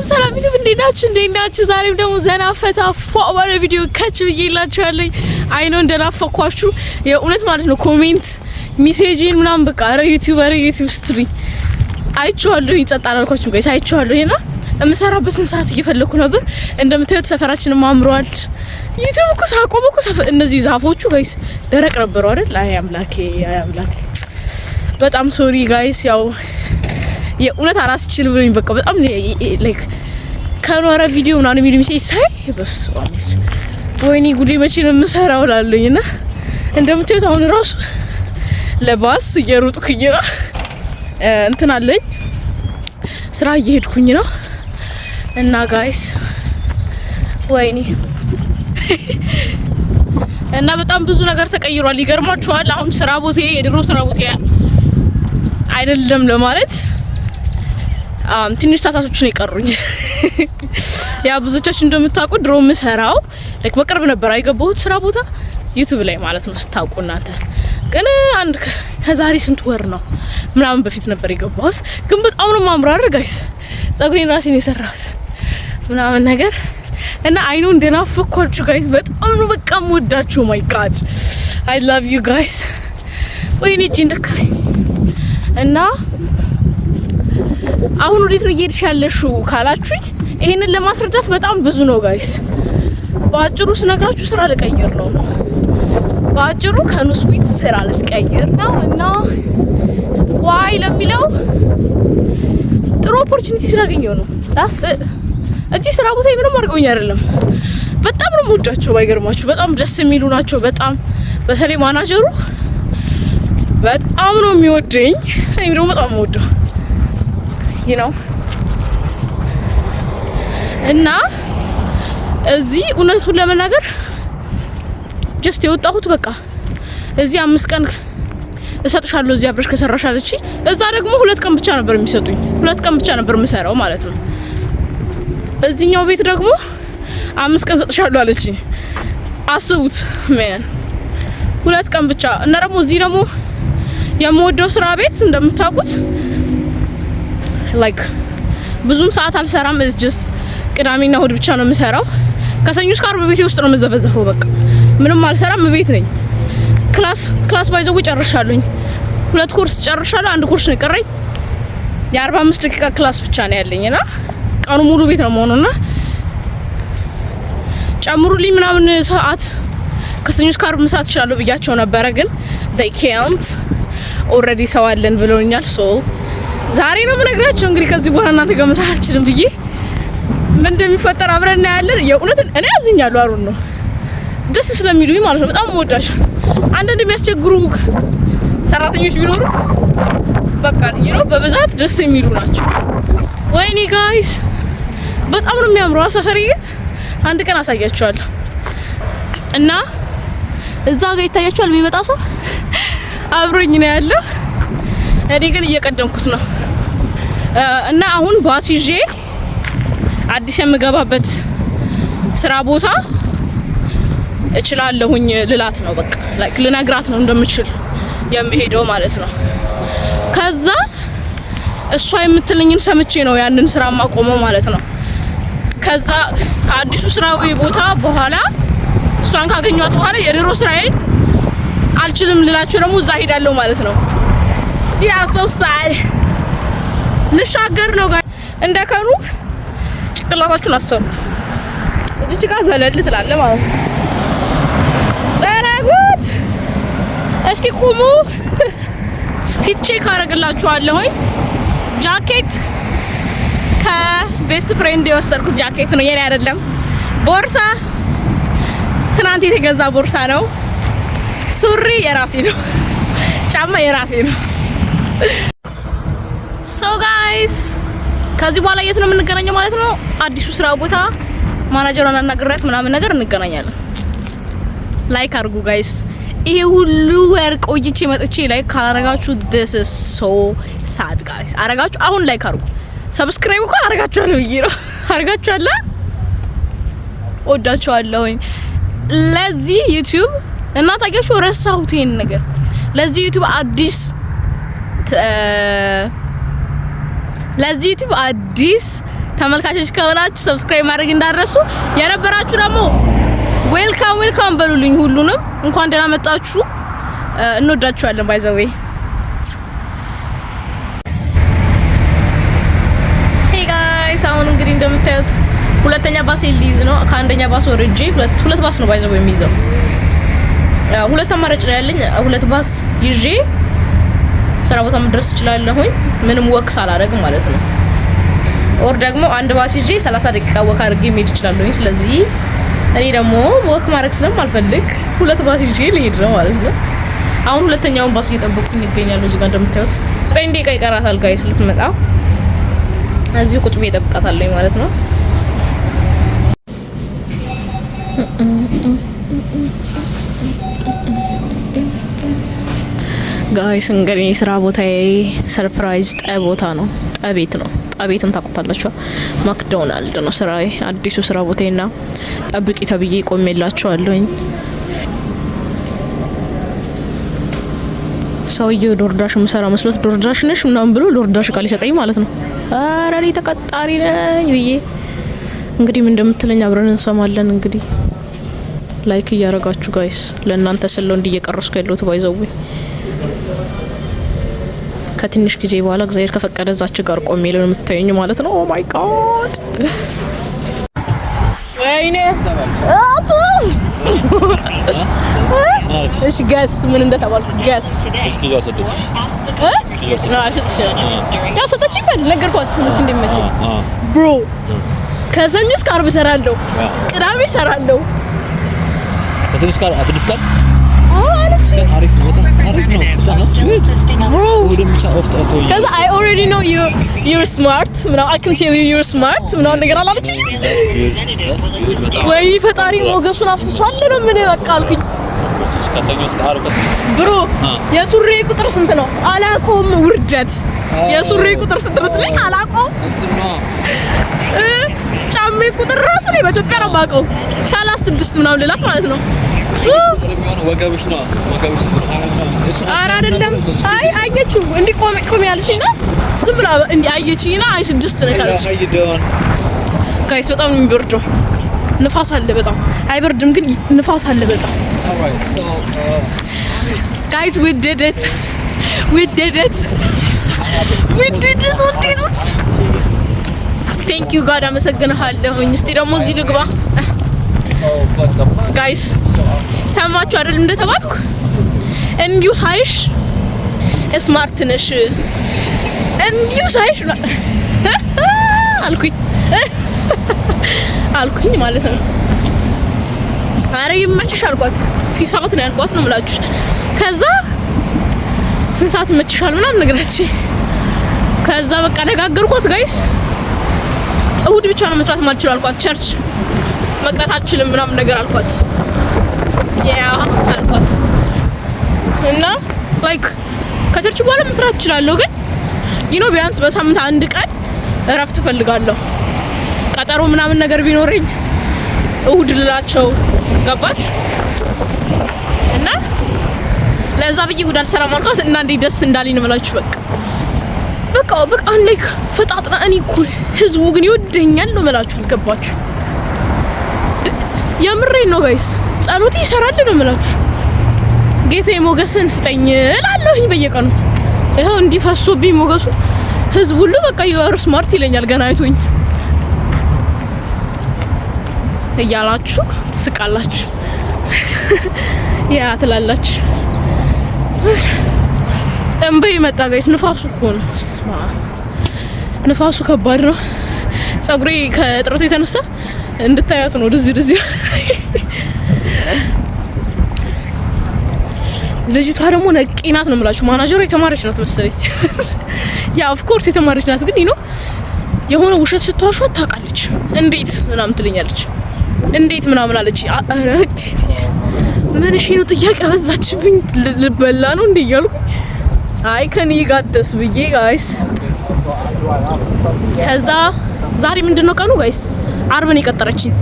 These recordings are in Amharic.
ሰላም ዩቲዩብ እንዴት ናችሁ? ዛሬም ደግሞ ዘና ፈታ ፏባለ ቪዲዮ ካች ብዬላችኋለሁ። አይ ነው እንደናፈኳችሁ የእውነት ማለት ነው። ኮሜንት ሜሴጅን ምናምን በቃ አረ ዩቲዩብ ስትሪ አይቻለሁ። ይጸጣል አልኳችሁ ጋይስ አይቻለሁ። እና እምሰራበትን ሰዓት እየፈለኩ ነበር። እንደምታዩት ሰፈራችን ማምሯል። ዩቲዩብ እኮ ሳቆም እኮ እነዚህ ዛፎቹ ጋይስ ደረቅ ነበሩ አይደል? አይ አምላኬ በጣም ሶሪ ጋይስ። ያው የእውነት አላስችል ብሎኝ በቃ በጣም ላይክ ከኖረ ቪዲዮ ምናምን የሚል ሜሴጅ ሳይ በስዋም ወይኔ ጉዴ መቼ ነው የምሰራው ላለኝና እንደምታዩት አሁን ራሱ ለባስ እየሮጥኩኝ ነው። እንትን አለኝ ስራ እየሄድኩኝ ነው እና ጋይስ ወይኔ እና በጣም ብዙ ነገር ተቀይሯል። ይገርማችኋል። አሁን ስራ ቦታዬ የድሮ ስራ ቦታዬ አይደለም ለማለት ትንሽ ታታቶች ነው የቀሩኝ። ያ ብዙዎቻችሁ እንደምታውቁ ድሮ ምሰራው ለክ በቅርብ ነበር አይገባሁት ስራ ቦታ ዩቲዩብ ላይ ማለት ነው ስታውቁ እናንተ። ግን አንድ ከዛሬ ስንት ወር ነው ምናምን በፊት ነበር የገባሁት። ግን በጣም ነው ማምራር ጋይስ። ጸጉሬን ራሴን የሰራሁት ምናምን ነገር እና አይኑ እንደናፈኳችሁ ጋይስ በጣም ነው በቃ የምወዳችሁ። ማይ ጋድ አይ ላቭ ዩ ጋይስ። ወይኔ ጂንደካይ እና አሁን ወዴት ነው እየሄድሽ ያለሽው ካላችሁኝ ይሄንን ለማስረዳት በጣም ብዙ ነው ጋይስ። ባጭሩ ስነግራችሁ ስራ ልቀይር ነው። ባጭሩ ከኑስዊት ስራ ልትቀይር ነው እና ዋይ ለሚለው ጥሩ ኦፖርቹኒቲ ስላገኘው ነው። ዳስ እጂ ስራ ቦታ ምንም አድርገውኝ አይደለም። በጣም ነው የምወዳቸው ባይገርማችሁ። በጣም ደስ የሚሉ ናቸው። በጣም በተለይ ማናጀሩ በጣም ነው የሚወደኝ። እኔ ደግሞ በጣም የምወደው ነው እና እዚህ እውነቱን ለመናገር ጀስት የወጣሁት በቃ እዚህ 5 ቀን እሰጥሻለሁ እዚህ አብረሽ ከሰራሽ አለች። እዛ ደግሞ 2 ቀን ብቻ ነበር የሚሰጡኝ። 2 ቀን ብቻ ነበር የምሰራው ማለት ነው። እዚህኛው ቤት ደግሞ 5 ቀን እሰጥሻለሁ አለች። አስቡት ማን 2 ቀን ብቻ እና ደግሞ እዚህ ደግሞ የምወደው ስራ ቤት እንደምታውቁት ላይክ ብዙም ሰዓት አልሰራም። እስ ጀስት ቅዳሜና እሁድ ብቻ ነው የምሰራው። ከሰኞ እስከ ዓርብ ቤቴ ውስጥ ነው የምዘፈዘፈው። በቃ ምንም አልሰራም። ቤት ነኝ። ክላስ ባይዘው ጨርሻለሁኝ። 2 ኮርስ ጨርሻለሁ። 1 ኮርስ ነው የቀረኝ። የ45 ደቂቃ ክላስ ብቻ ነው ያለኝና ቀኑ ሙሉ ቤት ነው የምሆነውና ጨምሩልኝ ምናምን ሰዓት ከሰኞ እስከ ዓርብ መስራት እችላለሁ ብያቸው ነበረ። ግን they can't already ሰው አለን ብለውኛል። ሶ ዛሬ ነው የምነግራቸው። እንግዲህ ከዚህ በኋላ እናንተ ገምታችሁ አልችልም ብዬ ምን እንደሚፈጠር አብረን እናያለን። የእውነት እኔ አዝኛለሁ። አሩን ነው ደስ ስለሚሉኝ ማለት ነው። በጣም ወዳቸው አንዳንድ የሚያስቸግሩ ሰራተኞች ቢኖሩ በቃ በብዛት ደስ የሚሉ ናቸው። ወይኔ ጋይስ በጣም ነው የሚያምረው ሰፈሪ። አንድ ቀን አሳያችኋለሁ እና እዛ ጋር ይታያችኋል የሚመጣ ሰው አብሮኝ ነው ያለው። እኔ ግን እየቀደምኩት ነው እና አሁን ባስ ይዤ አዲስ የምገባበት ስራ ቦታ እችላለሁኝ ልላት ነው። በቃ ላይክ ልነግራት ነው እንደምችል የሚሄደው ማለት ነው። ከዛ እሷ የምትልኝን ሰምቼ ነው ያንን ስራ ማቆመው ማለት ነው። ከዛ ከአዲሱ ስራ ቦታ በኋላ እሷን ካገኘኋት በኋላ የድሮ ስራዬን አልችልም ልላችሁ ደግሞ እዛ ሄዳለሁ ማለት ነው። ያስተውሳል ልሻገር ነው ጋር እንደከኑ ጭቅላታችሁን አሰሩ። እዚህ ጭቃ ዘለል ትላለ ማለት ነው። በረጉድ እስቲ ቁሙ። ፊት ቼክ አደርግላችኋለሁ። ጃኬት ከቤስት ፍሬንድ የወሰድኩት ጃኬት ነው፣ የኔ አይደለም። ቦርሳ ትናንት የተገዛ ቦርሳ ነው። ሱሪ የራሴ ነው። ጫማ የራሴ ነው። ሶ ጋይስ ከዚህ በኋላ የት ነው የምንገናኘው ማለት ነው? አዲሱ ስራ ቦታ ማናጀሯን አናግራት ምናምን ነገር እንገናኛለን። ላይክ አድርጉ ጋይስ። ይሄ ሁሉ ወር ቆይቼ መጥቼ ላይክ ካላረጋችሁ this is so sad guys። አረጋችሁ አሁን ላይክ አድርጉ። ሰብስክራይብ እኮ አረጋችኋለሁ ብዬ ነው። አረጋችኋለሁ። ወዳችኋለሁ። ለዚህ ዩቲዩብ እና ታውቂያችሁ ረሳሁት ይሄን ነገር። ለዚህ ዩቲዩብ አዲስ ተመልካቾች ከሆናችሁ ሰብስክራይብ ማድረግ እንዳትረሱ። የነበራችሁ ደግሞ ዌልካም በሉልኝ። ሁሉንም እንኳን ደህና መጣችሁ። እንወዳችኋለን። ባይ ዘ ዌይ ሄይ ጋይስ፣ አሁን እንግዲህ እንደምታዩት ሁለተኛ ባስ ሊይዝ ነው። ከአንደኛ ባስ ወርጄ ሁለት ባስ ነው ባይ ዘ ዌይ የሚይዘው። ሁለት አማራጭ ነው ያለኝ። ሁለት ባስ ይዤ ስራ ቦታ መድረስ እችላለሁኝ ምንም ወክ ሳላደርግ ማለት ነው። ኦር ደግሞ አንድ ባስ ይዤ 30 ደቂቃ ወክ አድርጌ መሄድ እችላለሁኝ። ስለዚህ እኔ ደግሞ ወክ ማድረግ ስለማልፈልግ ሁለት ባስ ይዤ ልሄድ ነው ማለት ነው። አሁን ሁለተኛውን ባስ እየጠበቅኩኝ ይገኛለሁ። እዚህ ጋር እንደምታዩት 9 ደቂቃ ይቀራታል ጋይስ ልትመጣ። እዚሁ ቁጭ ብዬ እጠብቃታለሁ ማለት ነው። ጋይስ እንግዲህ ስራ ቦታዬ ሰርፕራይዝ ቦታ ነው። ጠቤት ነው። ጠቤትን ታውቁታላችሁ። ማክዶናልድ ነው ስራዬ፣ አዲሱ ስራ ቦታዬና ጠብቂ ተብዬ ቆሜላችኋለሁኝ። ሰውዬው ዶርዳሽ ምሰራ መስሎት ዶርዳሽ ነሽ ምናምን ብሎ ዶርዳሽ ቃል ይሰጠኝ ማለት ነው። ኧረ እኔ ተቀጣሪ ነኝ ብዬ እንግዲህ ምን እንደምትለኝ አብረን እንሰማለን። እንግዲህ ላይክ እያረጋችሁ ጋይስ፣ ለእናንተ ስለው እንዲየቀረስኩ ያለሁት ባይዘው ከትንሽ ጊዜ በኋላ እግዚአብሔር ከፈቀደ እዛች ጋር ቆሜ ነው የምታዩኝ ማለት ነው። ኦ ማይ ጋድ ወይኔ እሺ ገስ ምን እንደተባልኩ ገስ እስኪ ጃው ሰጠች ጃው ሰጠች ይበል ነገርኳት። ስንት እንደሚመች ብሮ ከሰኞ እስከ ዓርብ እሰራለሁ፣ ቅዳሜ እሰራለሁ። ከሰኞ እስከ ዓርብ 6 ቀን አሪፍ ነው። በጣም አስገድ bro because I already know you're smart ምናምን I can tell you're smart ምናምን ነገር አላለችኝ። that's good በጣም ወይ ፈጣሪ ሞገሱን አፍስሷል ነው ምን በቃ አልኩኝ። ከሰኞ እስከ ዓርብ ብሮ የሱሪ ቁጥር ስንት ነው አላቆም ውርደት የሱሪ ቁጥር ስንት ነው ትለኝ አላቆም ጫሜ ቁጥር ራሱ ነው በኢትዮጵያ ነው ባቀው 36 ምናምን ልላት ማለት ነው። ወገብሽ ነው ኧረ አይደለም። አይ አየችው እንዲ ቆም ያልሽና ዝም ብላ እንዲ አየችኝና አይ 6 ነው ካለች ጋይስ በጣም ነው የሚበርደው። ንፋስ አለ በጣም አይበርድም ግን ንፋስ አለ በጣም ጋይስ we did it thank you god አመሰግናለሁ። እስቲ ደግሞ እዚህ ልግባ ጋይስ። ሰማችሁ አይደል እንደተባልኩ እንዲሁ ሳይሽ ስማርት ነሽ እንዲሁ ሳይሽ አልኩኝ ማለት ነው። አረ ይመችሽ አልኳት። ፊሳውት ነው ያልኳት ነው የምላችሁ። ከዛ ስንት ሰዓት ይመችሻል ምናምን ነገራች። ከዛ በቃ ነጋገርኳት ጋይስ። እሁድ ብቻ ነው መስራት ማልችል አልኳት። ቸርች መቅረት አልችልም ምናምን ነገር አልኳት። ያ አልኳት እና ላይክ ከቸርች በኋላ መስራት እችላለሁ ግን ይኖ ቢያንስ በሳምንት አንድ ቀን እረፍት ፈልጋለሁ። ቀጠሮ ምናምን ነገር ቢኖርኝ እሁድ ልላቸው ገባች እና ለዛ ብዬ እሁድ አልሰራም አልኳት እና እንዴ ደስ እንዳለኝ ነው የምላችሁ። በቃ ላይክ ፈጣጥና እኔ እኮ ህዝቡ ግን ይወደኛል ነው የምላችሁ። አልገባችሁ? የምሬን ነው ጋይስ። ጸሎቴ ይሰራል ነው የምላችሁ። ጌታዬ ሞገስን ስጠኝ እላለሁኝ በየቀኑ። ይሄው እንዲፈሶብኝ ሞገሱ ህዝቡ ሁሉ በቃ you're smart ይለኛል ገና አይቶኝ እያላችሁ ትስቃላችሁ። ያ ትላላችሁ። እንበይ መጣ ጋይስ። ንፋሱ እኮ ነው ስማ፣ ንፋሱ ከባድ ነው። ጸጉሬ ከጥረቱ የተነሳ እንድታያት ነው ወደዚህ ልጅቷ ደግሞ ነቂናት ነው የምላችሁ። ማናጀሯ የተማረች ናት መሰለኝ። ያ ኦፍ ኮርስ የተማረች ናት ግን ነው የሆነ ውሸት ስትዋሸው ታውቃለች። እንዴት ምናምን ትለኛለች። እንዴት ምናምን አለች። አረች ምን እሺ ነው ጥያቄ አበዛችብኝ። ልበላ ነው እንዴ እያልኩ አይ ከኔ ጋደስ ብዬ ጋይስ። ከዛ ዛሬ ምንድነው ቀኑ ጋይስ? ዓርብ ነው የቀጠረችኝ።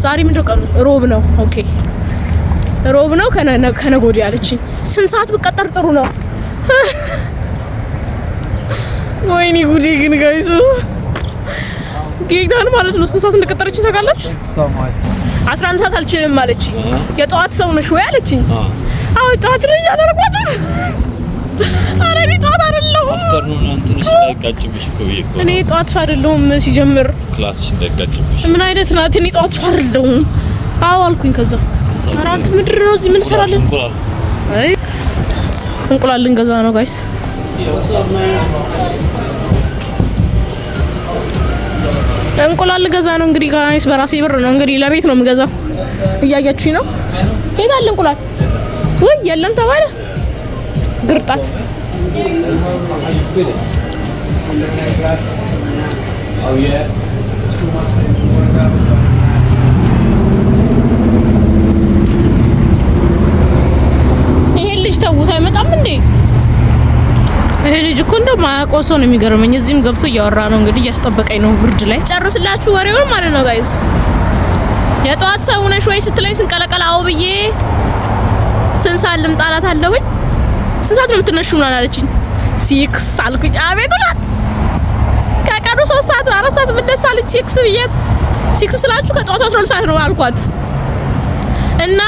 ዛሬ ምንድነው ቀኑ? ሮብ ነው። ኦኬ ሮብ ነው ከነገ ወዲያ አለችኝ። ስንት ሰዓት ብቀጠር ጥሩ ነው? ወይኔ ጉዴ ግን ጋይስ ጌታን ማለት ነው። ስንት ሰዓት እንደቀጠረችኝ ታውቃላችሁ? 11 ሰዓት አልችልም ማለችኝ። የጠዋት ሰው ነሽ ወይ አለችኝ። አዎ ጠዋት ልጅ አደረኳት። አረ እኔ ጠዋት አይደለሁም። አፍተርኑን አንተንሽ እንዳይጋጭብሽ እኮ ይሄ እኔ ጠዋት አይደለሁም ሲጀምር ክላስሽ እንዳይጋጭብሽ። ምን አይነት ናት? እኔ ጠዋት አይደለሁም። አዎ አልኩኝ። ከዛ ኧረ አንተ ምንድን ነው እዚህ ምን ሰራለን? አይ እንቁላል ልንገዛ ነው ጋይስ። እንቁላል ልገዛ ነው እንግዲህ ጋይስ። በራሴ ብር ነው እንግዲህ ለቤት ነው የምገዛው። እያያችሁኝ ነው። የት አለ እንቁላል? ወይ የለም ተባለ። ግርጣት ይሄ ልጅ ተውት አይመጣም እንዴ? ይሄ ልጅ እኮ እንደማያውቀው ሰው ነው የሚገርመኝ። እዚህም ገብቶ እያወራ ነው እንግዲህ እያስጠበቀኝ ነው ብርድ ላይ። ጨርስላችሁ ወሬውን ማለት ነው ጋይስ። የጠዋት ሰው ነሽ ወይ ስትለኝ ስንቀለቀል አዎ ብዬ ስንት ሰዓት ልምጣላት አለሁኝ። ስንት ሰዓት ነው የምትነሺው ምናምን አለችኝ። 6 አልኩኝ። አቤት ውሸት! ከቀኑ 3 ሰዓት 4 ሰዓት የምነሳለች 6 ብዬት 6 ስላችሁ ከጠዋቱ 12 ሰዓት ነው አልኳት። እና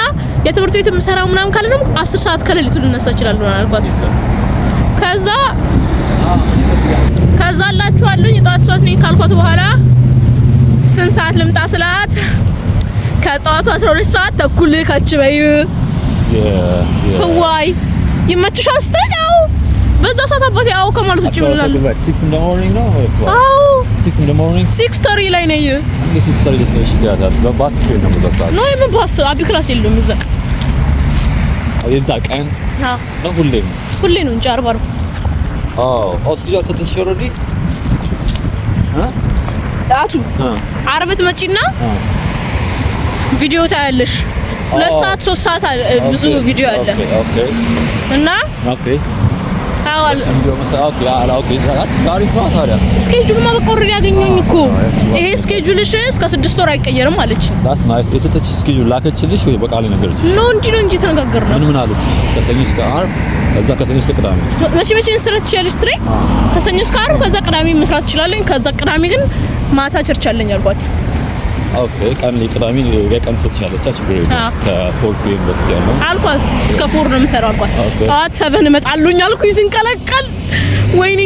የትምህርት ቤት የምሰራው ምናምን ካለ ደግሞ 10 ሰዓት ከሌሊቱ ልነሳ እችላለሁ ምናምን አልኳት። ከዛ አላችኋለሁ የጠዋት ሰዓት ነኝ ካልኳት በኋላ ስንት ሰዓት ልምጣ ስላት ከጠዋቱ 12 ሰዓት ተኩል ካች በይ ህዋይ ይመችሻል ስትለው በዛ ሰዓት አባቴ አዎ ከማለት ውጭ ምን አለ? 6 in the morning ነው ወይስ? አዎ 6 in the morning 6:30 ላይ ነኝ። 6:30 ልትነሺ ትያታለሽ። በባስ ነው የምትወጣው ነው የባስ አቢ ክላስ የለውም እዛ። የዛ ቀን ነው ሁሌ ነው እንጂ 40 እስኪ ሰጥሽ ኦሬዲ አቱ አረበት መጪና ቪዲዮ ታያለሽ። 2 ሰዓት 3 ሰዓት ብዙ ቪዲዮ አለ። ኦኬ እና ኦኬ ታዋል ስኬጁልማ በቃ ኦሬዲ ያገኘኝ እኮ ይሄ ስኬጁልሽ እስከ 6 ወር አይቀየርም አለች። ዳስ ናይስ። የሰጠች ስኬጁል ላከችልሽ ወይ በቃል ነገርች? ነው እንጂ ተነጋገርነው። ምን አለች? ከሰኞ እስከ ዓርብ ከዛ ከሰኞ እስከ ቅዳሜ መቼ መስራት ትችያለሽ ትሬ? ከሰኞ እስከ ዓርብ ከዛ ቅዳሜ መስራት ትችላለኝ። ከዛ ቅዳሜ ግን ማታ ቸርች አለኝ አልኳት። ኦኬ ቀን ቅዳሜ የቀን ስትቻለች ችግር የለም። ከ4 PM በፊት ያለው አልኳት። እስከ 4 ነው የምሰራው አልኳት። ጠዋት 7 እመጣለሁኝ አልኩኝ ስንቀለቀል። ወይኔ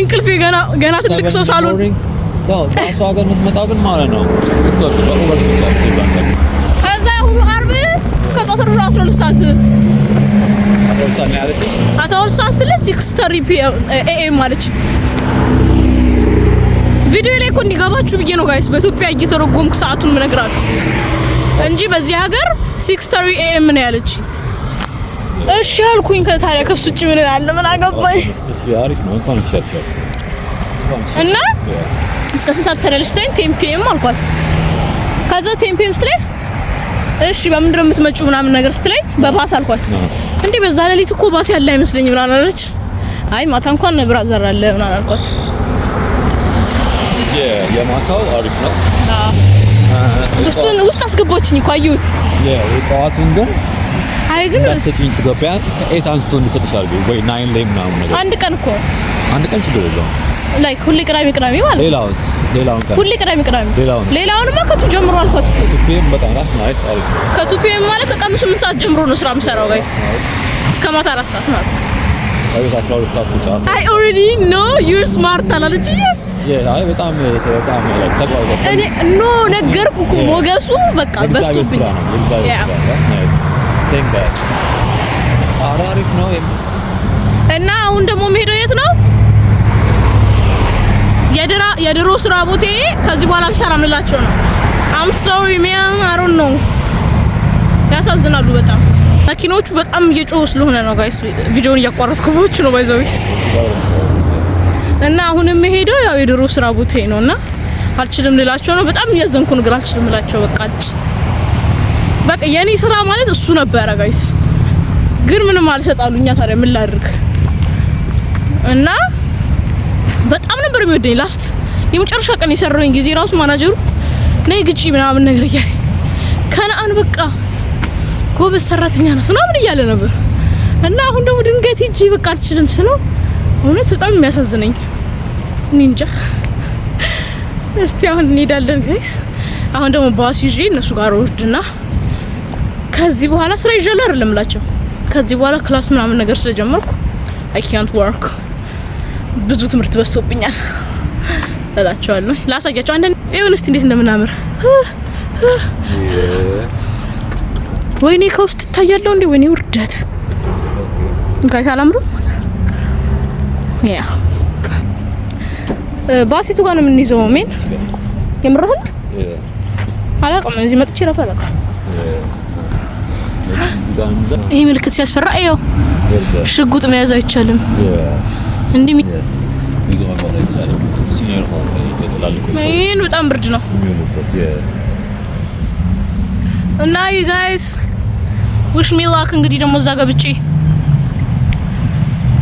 እንቅልፌ ገና ትልቅ ሰው ሳልሆን ታሷ ጋር የምትመጣው ግን ማለት ነው እሷ በኦቨር ከዛ አሁን ዓርብ ከጠዋት 12 ሰዓት 12 ሰዓት ነው ያለችሽ። 12 ሰዓት ስለ 6:30 AM አለች። ቪዲዮ ላይ እኮ እንዲገባችሁ ብዬ ነው ጋይስ በኢትዮጵያ እየተረጎምኩ ሰዓቱን ምነግራችሁ እንጂ በዚህ ሀገር 6:30 AM ነው ያለች። እሺ አልኩኝ። ከታዲያ ከሱ ውጭ ምን አለ? ምን አገባኝ? አሪፍ ነው እንኳን ይሻሻል እና እስከ 6 ሰዓት ሰራለች። 10 PM አልኳት። ከዛ 10 PM ስትለኝ እሺ በምንድን ነው የምትመጪው ምናምን ነገር ስትለኝ በባስ አልኳት። እንዴ በዛ ሌሊት እኮ ባስ ያለ አይመስለኝም ምናምን አለች። አይ ማታ እንኳን ብራዘር አለ ምናምን አልኳት። የማታው አሪፍ ነው። ውስጥ አስገባችኝ እኮ አየሁት። የጠዋቱን ግን አይ ግን ሰጪኝ ቢያንስ ከ8 አንስቶ እንድሰጥሻል ወይ 9 ላይ ምናምን ነገር አንድ ቀን ችግር የለውም። ላይክ ሁሌ ቅዳሜ ማለት ሌላውን ቀን ሁሌ ቅዳሜ ሌላውንማ ከቱ ጀምሮ አልኳት። ቱፒም በጣም ራስ ናይስ አሪፍ ነው። ከቱፒም ማለት ከቀኑ 8 ሰዓት ጀምሮ ነው ስራ የምሰራው ጋይስ እስከ ማታ 4 ሰዓት ማለት አይ 12 ሰዓት ብቻ። አይ ኦሬዲ ኖ ዩ ስማርት አላለች። አይ በጣም ተግባባ እኔ ኖ ነገርኩ እኮ ሞገሱ በቃ በስቶብኝ አሪፍ ነው። እና አሁን ደግሞ የምሄደው የት ነው? የድሮ ስራ ቦታዬ ከዚህ በኋላ አልሰራም ልላቸው ነው። አም ሶሪ ማን አይ ዶንት ኖ። ያሳዝናሉ በጣም መኪኖቹ በጣም እየጮሁ ስለሆነ ነው ጋይስ ቪዲዮውን እያቋረጥኩባችሁ ነው ባይዘው። እና አሁን የምሄደው ያው የድሮ ስራ ቦታዬ ነውና አልችልም ልላቸው ነው። በጣም እያዘንኩ ነው ግን አልችልም ልላቸው በቃ የኔ ስራ ማለት እሱ ነበር ጋይስ። ግን ምንም አልሰጣሉኛ። ታዲያ ምን ላድርግ? እና በጣም ነበር የሚወደኝ። ላስት የመጨረሻ ቀን የሰራውኝ ጊዜ ራሱ ማናጀሩ ነይ ግጪ ምናምን ነገር እያለ ከነአን በቃ ጎበዝ ሰራተኛ ናት ምናምን እያለ ነበር። እና አሁን ደግሞ ድንገት ሂጂ በቃ አልችልም ስለው እውነት በጣም የሚያሳዝነኝ እኔ እንጃ እስቲ አሁን እንሄዳለን ጋይስ። አሁን ደግሞ ባስ ይዤ እነሱ ጋር ወርድና ከዚህ በኋላ ስራ ይዣለሁ አይደለም እላቸው። ከዚህ በኋላ ክላስ ምናምን ነገር ስለጀመርኩ I can't work ብዙ ትምህርት በዝቶብኛል እላቸዋለሁ። ላሳያቸው አንዴ ይሁን እስቲ እንዴት እንደምናምር። ወይኔ ከውስጥ ታያለው እንዴ! ወይኔ ውርደት ጋይስ አላምሩም? ያ ባሲቱ ጋር ነው የምንይዘው። ምን የምርህን አላውቅም። እዚህ መጥቼ ረፍ አላውቅም። ይሄ ምልክት ሲያስፈራ ይኸው ሽጉጥ መያዝ አይቻልም። እንዴ ይሄን በጣም ብርድ ነው እና ዩ ጋይስ ዊሽ ሚ ላክ። እንግዲህ ደግሞ እዛ ገብቼ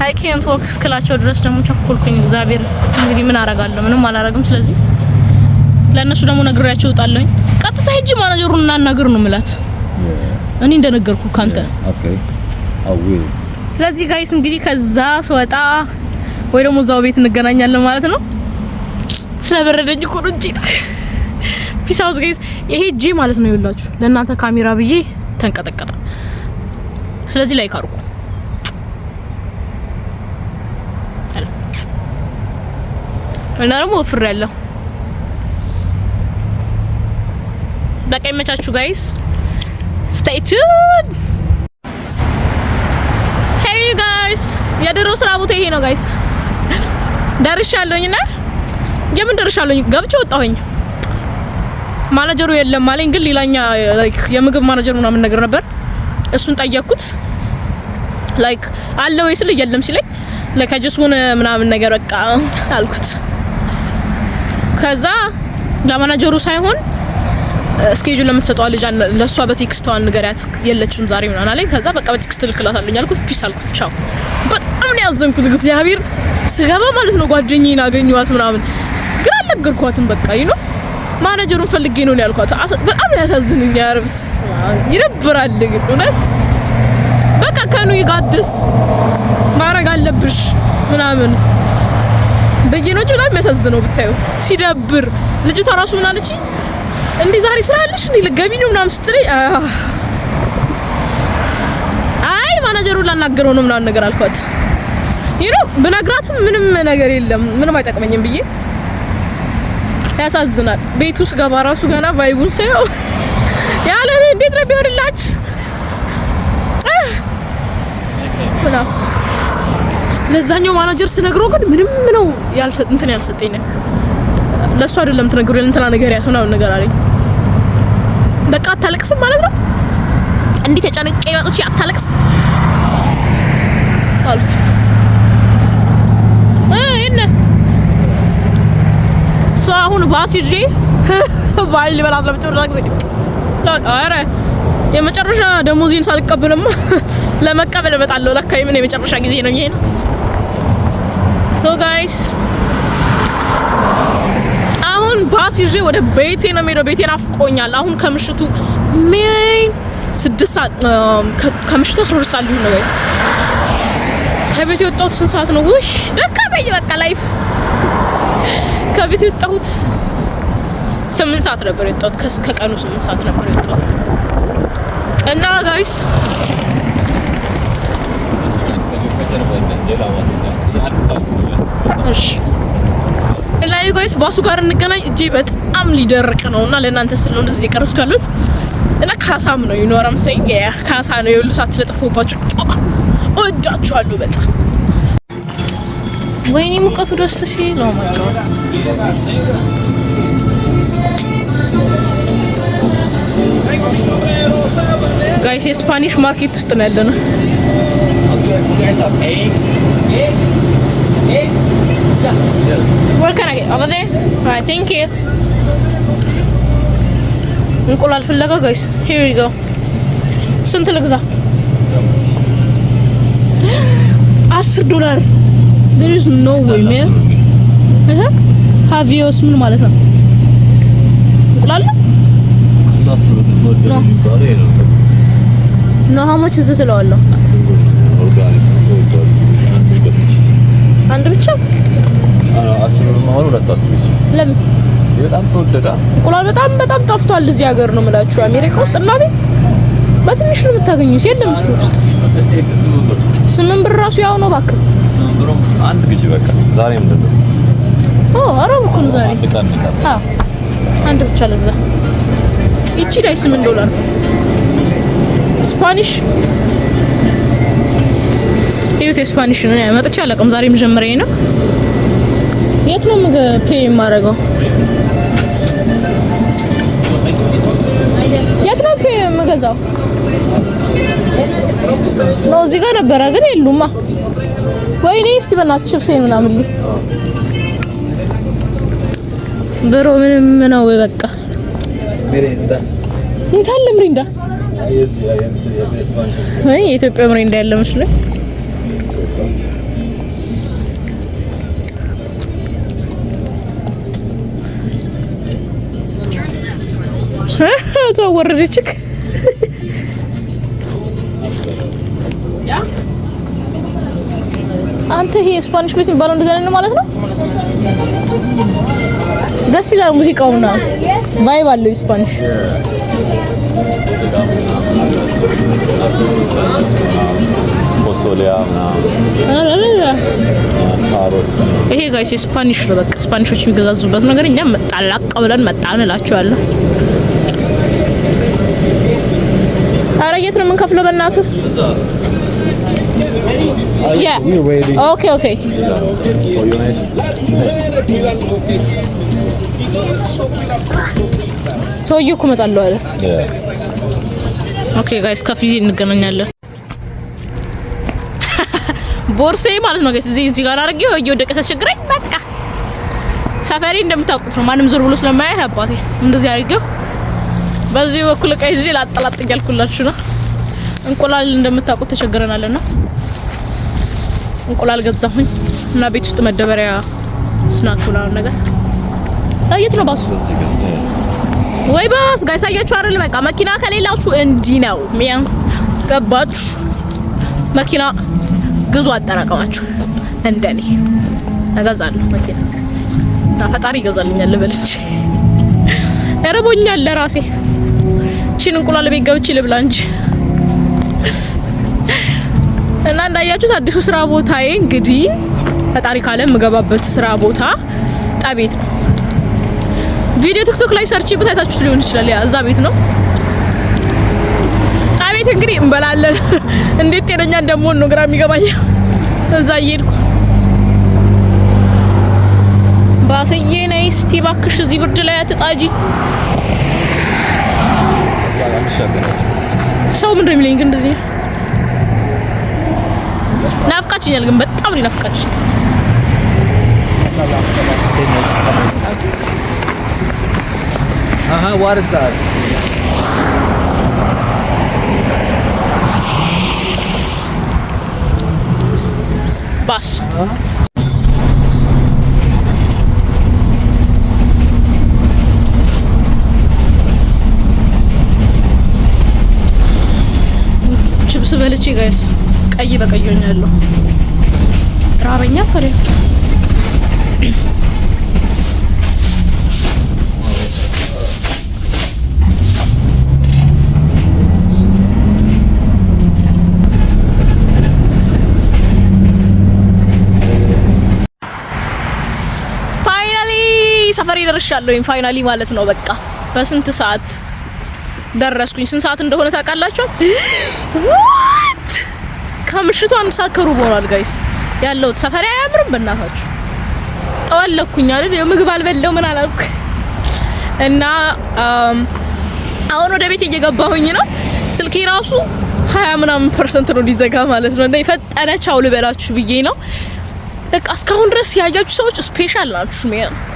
I can't walk እስክላቸው ድረስ ደግሞ ቸኮልኩኝ። እግዚአብሔር እንግዲህ ምን አረጋለሁ? ምንም አላረግም። ስለዚህ ለእነሱ ደግሞ ነግሬያቸው እወጣለሁኝ። ቀጥታ ሂጂ ማናጀሩን እናናግር ነው የምላት እኔ እንደነገርኩ ካንተ። ስለዚህ ጋይስ እንግዲህ ከዛ ስወጣ ወይ ደግሞ እዛው ቤት እንገናኛለን ማለት ነው። ስለበረደኝ እኮ ነው እንጂ ፒስ አውት ጋይስ። ይሄ ጂ ማለት ነው ይኸውላችሁ፣ ለእናንተ ካሜራ ብዬ ተንቀጠቀጠ። ስለዚህ ላይክ አድርጉ። እና ደግሞ ወፍር ያለው በቃ ይመቻችሁ ጋይስ። Stay tuned. Hey you guys. የድሮ ስራ ቦታ ይሄ ነው ጋይስ። ደርሻለሁኝና የምን ደርሻለሁኝ ገብቼ ወጣሁኝ። ማናጀሩ የለም አለኝ፣ ግን ሌላኛ ላይክ የምግብ ማናጀር ምናምን ነገር ነበር። እሱን ጠየቅኩት ላይክ አለ ወይስ የለም ሲለኝ ላይክ አጀስት ሆነ ምናምን ነገር በቃ አልኩት። ከዛ ለማናጀሩ ሳይሆን ስኬጁል ለምትሰጠው ልጅ ለሷ በቴክስት ንገሪያት የለችም ዛሬ ምናምን አለኝ። ከዛ በቃ በቴክስት ልክላታለኝ አልኩት። ፒስ አልኩት። ቻው። በጣም ነው ያዘንኩት እግዚአብሔር። ስገባ ማለት ነው ጓደኛዬን አገኘኋት ምናምን፣ ግን አልነገርኳትም። በቃ ማናጀሩን ፈልጌ ነው ያልኳት። በጣም ያሳዝኑኝ። ያርብስ ይደብራል ግን እውነት በቃ ከኑ ይጋድስ ማረግ አለብሽ ምናምን በየኖቹ በጣም የሚያሳዝነው ብታዩ ሲደብር። ልጅቷ ራሱ ምን አለች? እንዴ ዛሬ ስራ አለሽ እንዴ ልገቢ ነው ምናምን ስትለኝ አይ ማናጀሩን ላናገረው ነው ምናምን ነገር አልኳት። ብነግራትም ምንም ነገር የለም ምንም አይጠቅመኝም ብዬ ያሳዝናል። ቤት ውስጥ ገባ ራሱ ገና ቫይቡን ሳይው ያለ እንዴት ነው ቢሆንላችሁ እና ለዛኛው ማናጀር ስነግረው ግን ምንም ነው ያልሰጠኝ ነገር ለሱ አይደለም ትነግሩ እንትና ነገር ያስሆነው ነገር አለኝ። በቃ አታለቅስም ማለት ነው እንዴ ተጨነቀ ይወጣች አታለቅስም አሉ። እነ አሁን ባሲጂ ባይል በላት ለመጨረሻ ጊዜ አረ የመጨረሻ ደሞዜን ሳልቀበልም ለመቀበል እመጣለሁ። ለካ የምን የመጨረሻ ጊዜ ነው ይሄ ነው። ሶ ጋይስ አሁን ባስ ይዤ ወደ ቤቴ ነው የምሄደው። ቤቴን አፍቆኛል። አሁን ከምሽቱ 6 ሰዓት ከምሽቱ 12 ሰዓት ነው ጋይስ። ከቤት የወጣሁት ስንት ሰዓት ነው? ውይ ለካ በቃ ላይፍ ከቤት የወጣሁት 8 ሰዓት ነበር የወጣሁት። ከቀኑ 8 ሰዓት ነበር የወጣሁት። እና ጋይስ እሺ ላይ ጋይስ ባሱ ጋር እንገናኝ። እጄ በጣም ሊደርቅ ነውና ለእናንተ ስል ነው እንደዚህ የቀረስኩ ያሉት። እና ካሳም ነው ይኖራም ሰይ ካሳ ነው የሁሉ ሰዓት ስለጠፋባችሁ እወዳችኋለሁ በጣም። ወይኔ ሙቀቱ ደስ ሲል ነው ማለት ነው። ጋይስ የስፓኒሽ ማርኬት ውስጥ ነው ያለነው። What can I get? Over there? Alright, thank you. እንቁላል ፍለጋ ጋይስ here you go። ስንት ልግዛ? $10 There is no way man. Havios ምን ማለት ነው? እንቁላል ነው how much is it እለዋለሁ። አንድ ብቻ ለምን በጣም ተወደደ? እንቁላል በጣም ጠፍቷል እዚህ ሀገር ነው የምላችሁ። አሜሪካ ውስጥ እና በትንሽ ነው የምታገኙት። የለም ስቶር ውስጥ 8 ብር ራሱ ያው ነው እባክህ። አንድ ግዢ በቃ ዛሬ ምንድን ነው? አረብ እኮ ነው ዛሬ። አንድ ብቻ ልግዛ። ይቺ ላይ $8 ስፓኒሽ ይሁት ስፓኒሽ ነው መጥቻ አላውቅም። ዛሬ መጀመሪያዬ ነው። የት ነው ፔይ የማደርገው? የት ነው ፔይ የምገዛው? ነው እዚህ ጋር ነበረ ግን የሉማ። ወይኔ እስቲ በእናትህ ቺፕሴን ምናምን ልይ ብሮ ምንም ነው በቃ ሚሪንዳ እንታለ ሚሪንዳ አይ የኢትዮጵያ ሚሪንዳ ያለ መስሎኝ ተወረደችክ አንተ ይሄ ስፓኒሽ ቤት የሚባለው እንደዛ ነው ማለት ነው። ደስ ይላል ሙዚቃውና ቫይብ አለው ስፓኒሽ። ይሄ ጋይስ ስፓኒሽ ነው በቃ ስፓኒሾች የሚገዛዙበት ነገር እኛ መጣላቅ ብለን መጣን እላችኋለሁ። አረ የት ነው የምንከፍለው በእናትህ? ኦኬ ሰውዬው እኮ እመጣለሁ አለ። ኦኬ ጋይስ ከፍዬ እንገናኛለን። ቦርሳዬ ማለት ነው ጋይስ እዚህ ጋር አድርጌው እየወደቀ ተቸግረኝ በቃ ሰፈሬ እንደምታውቁት ነው። ማንም ዞር ብሎ ስለማያይ አባቴ እንደዚህ አድርጌው በዚህ በኩል ቀይ ይዤ ላጣላጥ እያልኩላችሁ ነው። እንቁላል እንደምታውቁት ተቸግረናልና እንቁላል ገዛሁኝ እና ቤት ውስጥ መደበሪያ ስናክ ምናምን ነገር ታየት ነው ባሱ ወይ ባስ ጋይስ አያችሁ አይደል? በቃ መኪና ከሌላችሁ እንዲህ ነው ሚያን ገባችሁ። መኪና ግዙ አጠራቀማችሁ እንደኔ እገዛለሁ መኪና ፈጣሪ ይገዛልኛል ልበል እንጂ እረቦኛል ለራሴ እቺን እንቁላል ቤት ገብቼ ልብላ እንጂ። እና እንዳያችሁት አዲሱ ስራ ቦታዬ እንግዲህ ፈጣሪ ካለ የምገባበት ስራ ቦታ ጣቤት ነው። ቪዲዮ ቲክቶክ ላይ ሰርች ብታይታችሁት ሊሆን ይችላል። ያ እዛ ቤት ነው ጣቤት። እንግዲህ እንበላለን። እንዴት ጤነኛ እንደምሆን ነው ግራ የሚገባኝ። እዛ እየሄድኩ ባሰዬ ነይ እስቲ እባክሽ እዚህ ብርድ ላይ አትጣጂ። ሰው ምንድን ነው የሚለኝ ግን እንደዚህ ናፍቃችኛል። ግን በጣም ነው ናፍቃችኝ። what is that? Bus. ቺፕስ በልቼ ጋይስ ቀይ በቀይ ሆኛለሁ። ራበኛ ፈረ ሰፈሬ ደርሻለሁ። ፋይናሊ ማለት ነው በቃ በስንት ሰዓት ደረስኩኝ። ስንት ሰዓት እንደሆነ ታውቃላችሁ? ከምሽቱ 1 ሰዓት ከሩብ ሆኗል ጋይስ። ያለው ሰፈሬ አያምርም በእናታችሁ። ጠዋለኩኝ አይደል? ምግብ አልበላው ምን አላልኩ እና አሁን ወደ ቤት እየገባሁኝ ነው። ስልኬ ራሱ 20% ነው ሊዘጋ ማለት ነው። እና የፈጠነ ቻው ልበላችሁ ብዬ ነው። በቃ እስካሁን ድረስ ያያችሁ ሰዎች ስፔሻል ናችሁ፣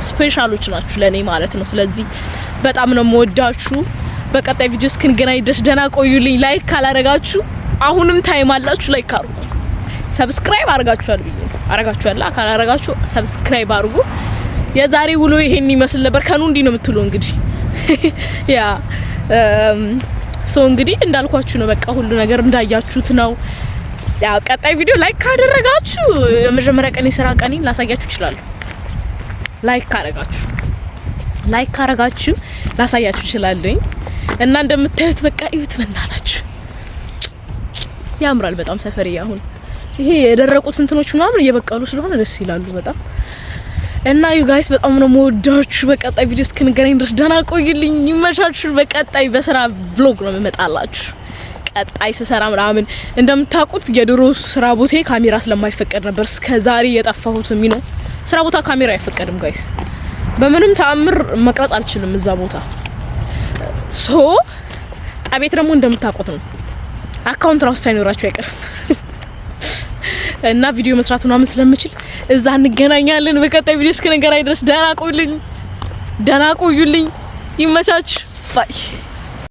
ስፔሻሎች ናችሁ ለኔ ማለት ነው። ስለዚህ በጣም ነው የምወዳችሁ። በቀጣይ ቪዲዮ እስክንገናኝ ድረስ ደህና ቆዩልኝ። ላይክ ካላረጋችሁ አሁንም ታይም አላችሁ፣ ላይክ አድርጉ። ሰብስክራይብ አርጋችኋል አረጋችኋል። ካላረጋችሁ ሰብስክራይብ አድርጉ። የዛሬ ውሎ ይሄን ይመስል ነበር። ከኑ እንዲ ነው የምትሉ እንግዲህ ያ እንግዲህ እንዳልኳችሁ ነው። በቃ ሁሉ ነገር እንዳያችሁት ነው። ያ ቀጣይ ቪዲዮ ላይክ ካደረጋችሁ የመጀመሪያ ቀን የሥራ ቀኔን ላሳያችሁ እችላለሁ። ላይክ ካደረጋችሁ ላይክ ካረጋችሁ ላሳያችሁ እችላለሁ እና እንደምታዩት በቃ እዩት በእናታችሁ ያምራል በጣም ሰፈሪ አሁን ይሄ የደረቁት እንትኖች ምናምን እየበቀሉ ስለሆነ ደስ ይላሉ በጣም እና ዩ ጋይስ በጣም ነው የምወዳችሁ በቀጣይ ቪዲዮ እስክንገናኝ ድረስ ደህና ቆዩልኝ ይመቻችሁ በቀጣይ በስራ ቭሎግ ነው የምመጣላችሁ ቀጣይ ስሰራ ምናምን እንደምታውቁት የድሮ ስራ ቦታዬ ካሜራ ስለማይፈቀድ ነበር እስከዛሬ የጠፋሁት ነው ስራ ቦታ ካሜራ አይፈቀድም ጋይስ በምንም ተአምር መቅረጽ አልችልም እዛ ቦታ ሶ አቤት ደግሞ እንደምታውቁት ነው አካውንት ራሱ ሳይኖራችሁ አይቀርም እና ቪዲዮ መስራት ምናምን ስለምችል እዛ እንገናኛለን በቀጣይ ቪዲዮ እስከነገራይ ድረስ ደህና ቆዩልኝ ይመቻችሁ ባይ